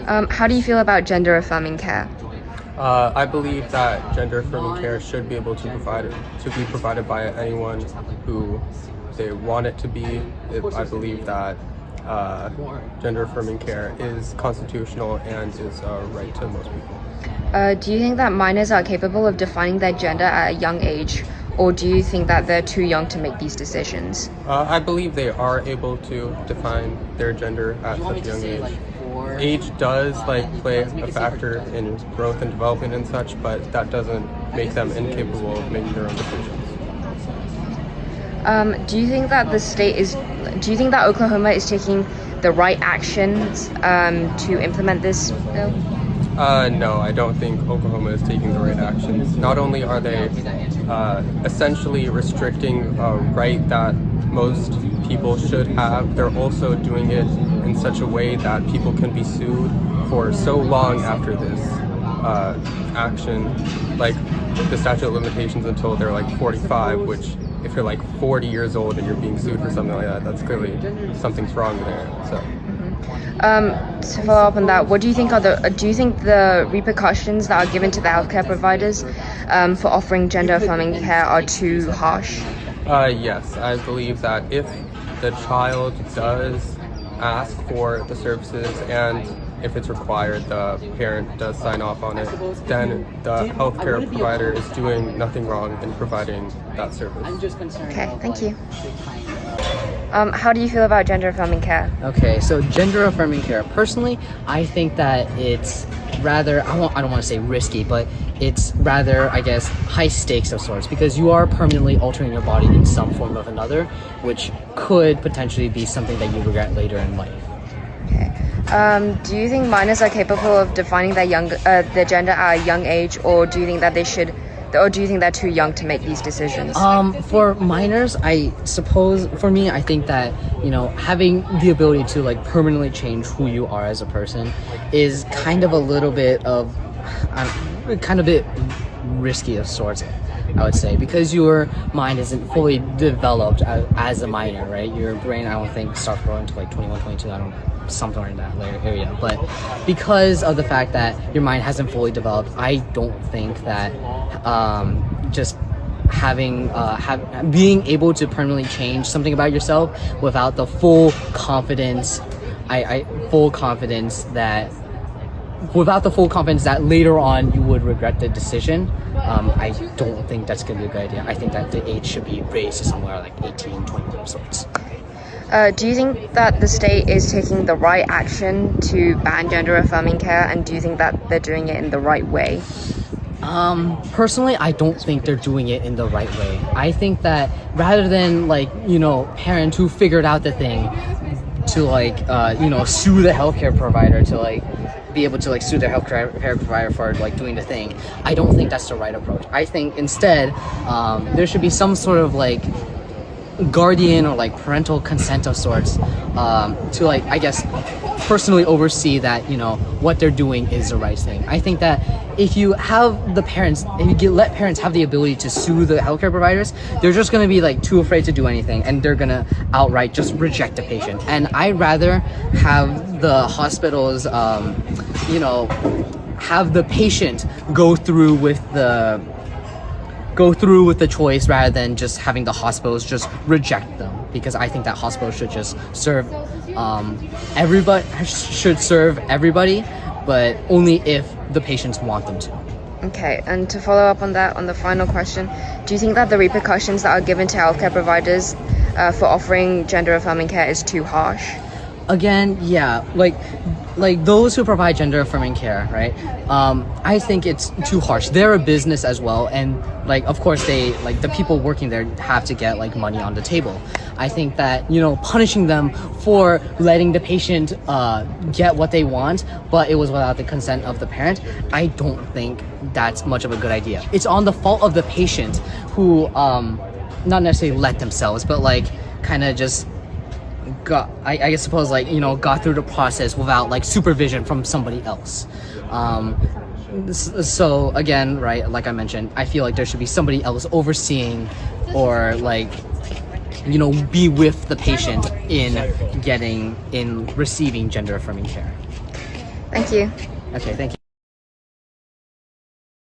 How do you feel about gender affirming care? I believe that gender affirming care should be able to be provided by anyone who they want it to be. I believe that gender affirming care is constitutional and is a right to most people. Do you think that minors are capable of defining their gender at a young age, or do you think that they're too young to make these decisions? I believe they are able to define their gender at such a young age. Age does play a factor in growth and development and such, but that doesn't make them incapable of making their own decisions. Do you think that do you think that Oklahoma is taking the right actions to implement this bill? No, I don't think Oklahoma is taking the right actions. Not only are they essentially restricting a right that most people should have, they're also doing it in such a way that people can be sued for so long after this action, like the statute of limitations until they're 45, which if you're 40 years old and you're being sued for something like that, that's clearly something's wrong there. So. To follow up on that, what do you think do you think the repercussions that are given to the healthcare providers for offering gender affirming care are too harsh? Yes, I believe that if the child does ask for the services and if it's required, the parent does sign off on it, then the healthcare provider is doing nothing wrong in providing that service. Okay, thank you. How do you feel about gender affirming care? Okay, so gender affirming care. Personally, I think that it's rather, I don't want to say risky, but it's rather, I guess, high stakes of sorts, because you are permanently altering your body in some form or another, which could potentially be something that you regret later in life. Okay. Do you think minors are capable of defining their gender at a young age, or do you think that do you think they're too young to make these decisions? For minors, I suppose, for me, I think that, having the ability to permanently change who you are as a person is kind of a little bit of, kind of a bit risky of sorts, I would say, because your mind isn't fully developed as a minor, right? Your brain, I don't think, starts growing to 21, 22, something in that area. But because of the fact that your mind hasn't fully developed, I don't think that just being able to permanently change something about yourself without the full confidence, without the full confidence that later on you would regret the decision, I don't think that's going to be a good idea. I think that the age should be raised to somewhere like 18, 20 of sorts. Do you think that the state is taking the right action to ban gender affirming care, and do you think that they're doing it in the right way? Personally, I don't think they're doing it in the right way. I think that rather than parents who figured out the thing to sue the healthcare provider to be able to sue their healthcare provider for doing the thing, I don't think that's the right approach. I think instead there should be some sort of guardian or parental consent of sorts to I guess personally oversee that what they're doing is the right thing. I think that if you let parents have the ability to sue the healthcare providers, they're just going to be too afraid to do anything, and they're going to outright just reject the patient. And I'd rather have the hospitals have the patient go through with the choice rather than just having the hospitals just reject them, because I think that hospitals should just serve everybody, but only if the patients want them to. Okay, and to follow up on that, on the final question, do you think that the repercussions that are given to healthcare providers for offering gender affirming care is too harsh? Again, yeah, those who provide gender affirming care, right? I think it's too harsh. They're a business as well, and of course they the people working there have to get money on the table. I think that punishing them for letting the patient get what they want, but it was without the consent of the parent, I don't think that's much of a good idea. It's on the fault of the patient who not necessarily let themselves, but kind of just got through the process without supervision from somebody else. So again, right, like I mentioned, I feel there should be somebody else overseeing or be with the patient in receiving gender affirming care. Thank you. Okay, thank you.